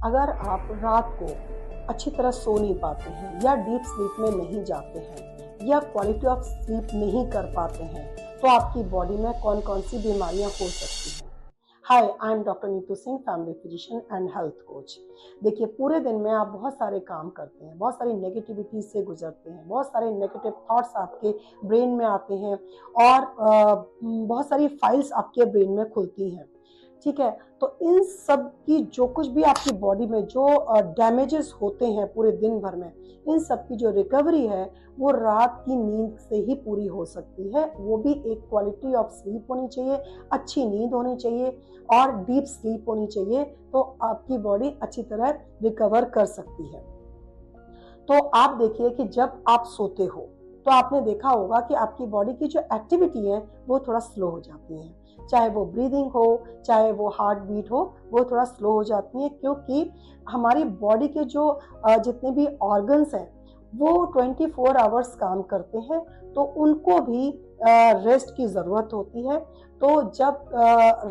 अगर आप रात को अच्छी तरह सो नहीं पाते हैं या डीप स्लीप में नहीं जाते हैं या क्वालिटी ऑफ स्लीप नहीं कर पाते हैं तो आपकी बॉडी में कौन कौन सी बीमारियां हो सकती हैं। Hi, I am doctor Neetu Singh, family physician and health coach. देखिए, पूरे दिन में आप बहुत सारे काम करते हैं, बहुत सारी नेगेटिविटी से गुजरते हैं, बहुत सारे नेगेटिव थॉट्स आपके ब्रेन में आते हैं और बहुत सारी फाइल्स आपके ब्रेन में खुलती हैं। ठीक है, तो इन सब की जो कुछ भी आपकी बॉडी में जो डैमेजेस होते हैं पूरे दिन भर में, इन सब की जो रिकवरी है वो रात की नींद से ही पूरी हो सकती है। वो भी एक क्वालिटी ऑफ स्लीप होनी चाहिए, अच्छी नींद होनी चाहिए और डीप स्लीप होनी चाहिए, तो आपकी बॉडी अच्छी तरह रिकवर कर सकती है। तो आप देखिए कि जब आप सोते हो तो आपने देखा होगा कि आपकी बॉडी की जो एक्टिविटी है वो थोड़ा स्लो हो जाती है, चाहे वो ब्रीदिंग हो, चाहे वो हार्ट बीट हो, वो थोड़ा स्लो हो जाती है, क्योंकि हमारी बॉडी के जो जितने भी ऑर्गन्स हैं वो 24 आवर्स काम करते हैं, तो उनको भी रेस्ट की ज़रूरत होती है। तो जब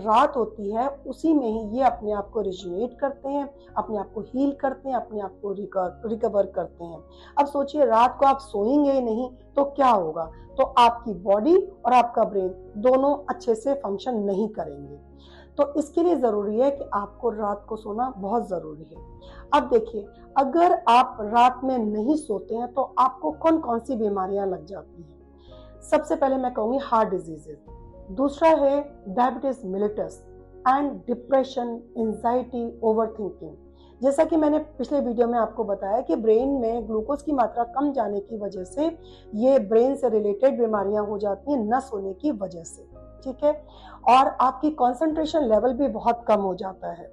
रात होती है उसी में ही ये अपने आप को रिजुनेट करते हैं, अपने आप को हील करते हैं, अपने आप को रिकवर करते हैं। अब सोचिए, रात को आप सोएंगे ही नहीं तो क्या होगा? तो आपकी बॉडी और आपका ब्रेन दोनों अच्छे से फंक्शन नहीं करेंगे। तो इसके लिए ज़रूरी है कि आपको रात को सोना बहुत ज़रूरी है। अब देखिए, अगर आप रात में नहीं सोते हैं तो आपको कौन कौन सी बीमारियां लग जाती हैं। सबसे पहले मैं कहूँगी हार्ट डिजीजेज, दूसरा है diabetes मिलिटस and depression, anxiety, overthinking. जैसा कि मैंने पिछले वीडियो में आपको बताया कि ब्रेन में ग्लूकोज की मात्रा कम जाने की वजह से ये ब्रेन से रिलेटेड बीमारियां हो जाती हैं न सोने की वजह से। ठीक है, और आपकी कंसंट्रेशन लेवल भी बहुत कम हो जाता है,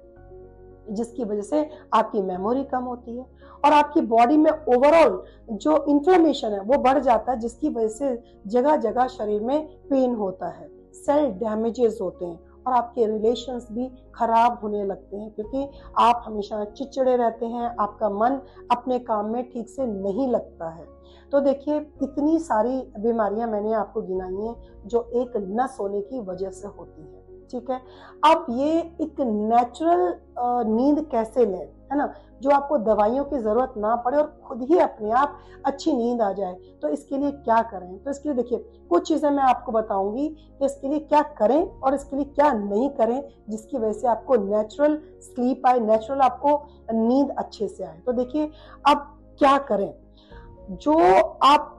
जिसकी वजह से आपकी मेमोरी कम होती है और आपकी बॉडी में ओवरऑल जो इन्फ्लेमेशन है वो बढ़ जाता है, जिसकी वजह से जगह जगह शरीर में पेन होता है, सेल डैमेजेस होते हैं और आपके रिलेशंस भी खराब होने लगते हैं, क्योंकि आप हमेशा चिड़चिड़े रहते हैं, आपका मन अपने काम में ठीक से नहीं लगता है। तो देखिए, इतनी सारी बीमारियां मैंने आपको गिनाई हैं जो एक न सोने की वजह से होती है। ठीक है, अब ये एक नेचुरल नींद कैसे लें, है ना, जो आपको दवाइयों की जरूरत ना पड़े और खुद ही अपने आप अच्छी नींद आ जाए। तो इसके लिए क्या करें? तो इसके लिए देखिए, कुछ चीजें मैं आपको बताऊंगी कि इसके लिए क्या करें और इसके लिए क्या नहीं करें, जिसकी वजह से आपको नेचुरल स्लीप आए, नेचुरल आपको नींद अच्छे से आए। तो देखिए, अब क्या करें? जो आप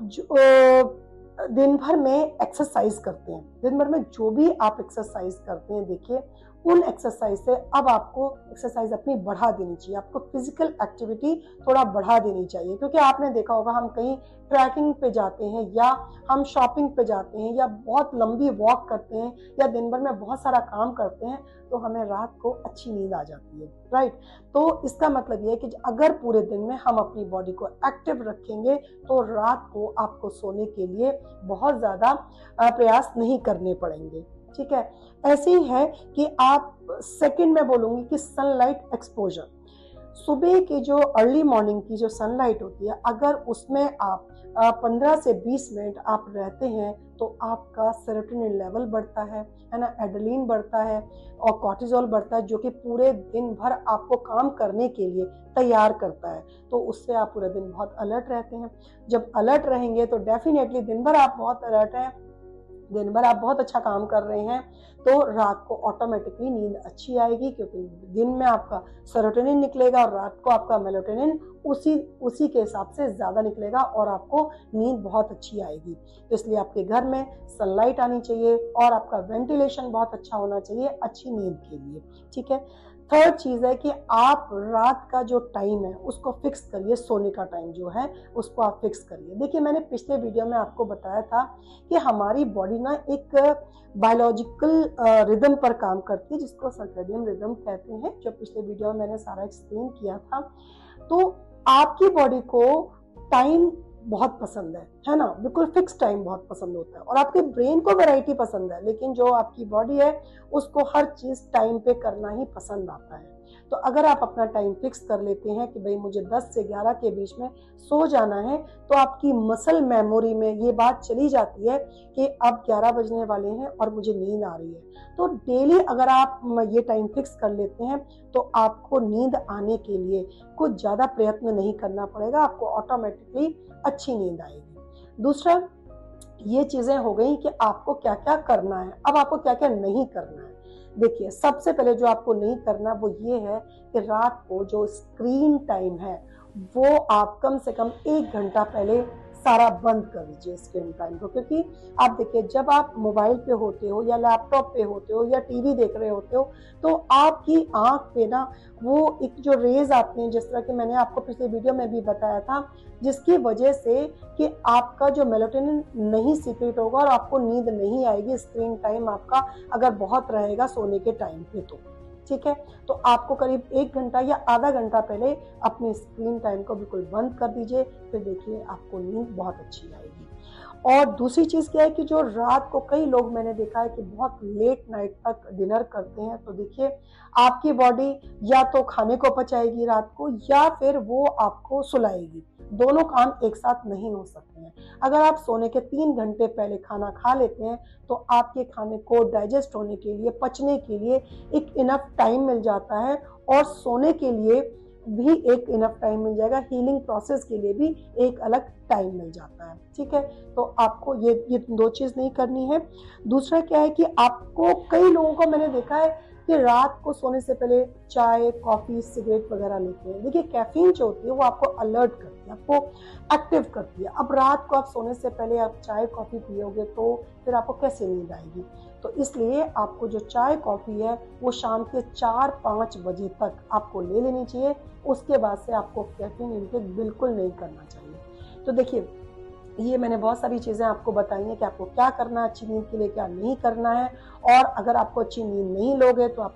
दिन भर में एक्सरसाइज करते हैं, दिन भर में जो भी आप एक्सरसाइज करते हैं, देखिए उन एक्सरसाइज से अब आपको एक्सरसाइज अपनी बढ़ा देनी चाहिए, आपको फिजिकल एक्टिविटी थोड़ा बढ़ा देनी चाहिए। क्योंकि आपने देखा होगा, हम कहीं ट्रैकिंग पे जाते हैं या हम शॉपिंग पे जाते हैं या बहुत लंबी वॉक करते हैं या दिन भर में बहुत सारा काम करते हैं, तो हमें रात को अच्छी नींद आ जाती है, राइट। तो इसका मतलब ये है कि अगर पूरे दिन में हम अपनी बॉडी को एक्टिव रखेंगे तो रात को आपको सोने के लिए बहुत ज़्यादा प्रयास नहीं करने पड़ेंगे। ठीक है, ऐसे ही है कि आप सेकंड में बोलूँगी कि सनलाइट एक्सपोजर, सुबह की जो अर्ली मॉर्निंग की जो सनलाइट होती है, अगर उसमें आप 15 से 20 मिनट आप रहते हैं तो आपका सेरोटोनिन लेवल बढ़ता है ना, एड्रेनलिन बढ़ता है और कॉर्टिसोल बढ़ता है, जो कि पूरे दिन भर आपको काम करने के लिए तैयार करता है। तो उससे आप पूरे दिन बहुत अलर्ट रहते हैं। जब अलर्ट रहेंगे तो डेफिनेटली दिन भर आप बहुत अलर्ट हैं, दिन भर आप बहुत अच्छा काम कर रहे हैं, तो रात को ऑटोमेटिकली नींद अच्छी आएगी, क्योंकि दिन में आपका सेरोटोनिन निकलेगा और रात को आपका मेलाटोनिन उसी के हिसाब से ज़्यादा निकलेगा और आपको नींद बहुत अच्छी आएगी। तो इसलिए आपके घर में सनलाइट आनी चाहिए और आपका वेंटिलेशन बहुत अच्छा होना चाहिए अच्छी नींद के लिए। ठीक है, थर्ड चीज़ है कि आप रात का जो टाइम है उसको फिक्स करिए, सोने का टाइम जो है उसको आप फिक्स करिए। देखिए, मैंने पिछले वीडियो में आपको बताया था कि हमारी बॉडी ना एक बायोलॉजिकल रिदम पर काम करती है, जिसको सर्केडियन रिदम कहते हैं, जो पिछले वीडियो में मैंने सारा एक्सप्लेन किया था। तो आपकी बॉडी को टाइम बहुत पसंद है ना, बिल्कुल फिक्स टाइम बहुत पसंद होता है, और आपके ब्रेन को वैरायटी पसंद है, लेकिन जो आपकी बॉडी है उसको हर चीज टाइम पे करना ही पसंद आता है। तो अगर आप अपना टाइम फिक्स कर लेते हैं कि भाई मुझे 10 से 11 के बीच में सो जाना है, तो आपकी मसल मेमोरी में ये बात चली जाती है कि अब 11 बजने वाले हैं और मुझे नींद आ रही है। तो डेली अगर आप ये टाइम फिक्स कर लेते हैं तो आपको नींद आने के लिए कुछ ज़्यादा प्रयत्न नहीं करना पड़ेगा, आपको ऑटोमेटिकली अच्छी नींद आएगी। दूसरा, ये चीजें हो गई कि आपको क्या क्या करना है। अब आपको क्या क्या नहीं करना है। देखिए, सबसे पहले जो आपको नहीं करना वो ये है कि रात को जो स्क्रीन टाइम है वो आप कम से कम 1 घंटा पहले सारा बंद कर दीजिए स्क्रीन टाइम को। क्योंकि आप देखिए, जब आप मोबाइल पे होते हो या लैपटॉप पे होते हो या टीवी देख रहे होते हो तो आपकी आंख पे ना वो एक जो रेज आती हैं, जिस तरह कि मैंने आपको पिछले वीडियो में भी बताया था, जिसकी वजह से कि आपका जो मेलाटोनिन नहीं सीक्रेट होगा और आपको नींद नहीं आएगी स्क्रीन टाइम आपका अगर बहुत रहेगा सोने के टाइम पे। तो ठीक है, तो आपको करीब 1 घंटा या आधा घंटा पहले अपने स्क्रीन टाइम को बिल्कुल बंद कर दीजिए, फिर देखिए आपको नींद बहुत अच्छी आएगी। और दूसरी चीज क्या है कि जो रात को कई लोग मैंने देखा है कि बहुत लेट नाइट तक डिनर करते हैं, तो देखिए आपकी बॉडी या तो खाने को पचाएगी रात को या फिर वो आपको सुलाएगी। दोनों काम एक साथ नहीं हो सकते हैं। अगर आप सोने के 3 घंटे पहले खाना खा लेते हैं तो आपके खाने को डाइजेस्ट होने के लिए, पचने के लिए एक इनफ टाइम मिल जाता है और सोने के लिए भी एक इनफ टाइम मिल जाएगा, हीलिंग प्रोसेस के लिए भी एक अलग टाइम मिल जाता है। ठीक है, तो आपको ये 2 चीज नहीं करनी है। दूसरा क्या है कि आपको, कई लोगों को मैंने देखा है कि रात को सोने से पहले चाय, कॉफी, सिगरेट वगैरह लेते हैं। देखिए, कैफीन जो होती है वो आपको अलर्ट करती है, आपको एक्टिव करती है। अब रात को आप सोने से पहले आप चाय कॉफी पियोगे तो फिर आपको कैसे नींद आएगी। तो इसलिए आपको जो चाय कॉफी है वो शाम के 4-5 बजे तक आपको ले लेनी चाहिए। उसके बाद से आपको कैफीन इनटेक बिल्कुल नहीं करना चाहिए। तो देखिए, ये मैंने बहुत सारी चीजें आपको बताई हैं कि आपको क्या करना है अच्छी नींद के लिए, क्या नहीं करना है। और अगर आपको अच्छी नींद नहीं लोगे तो आप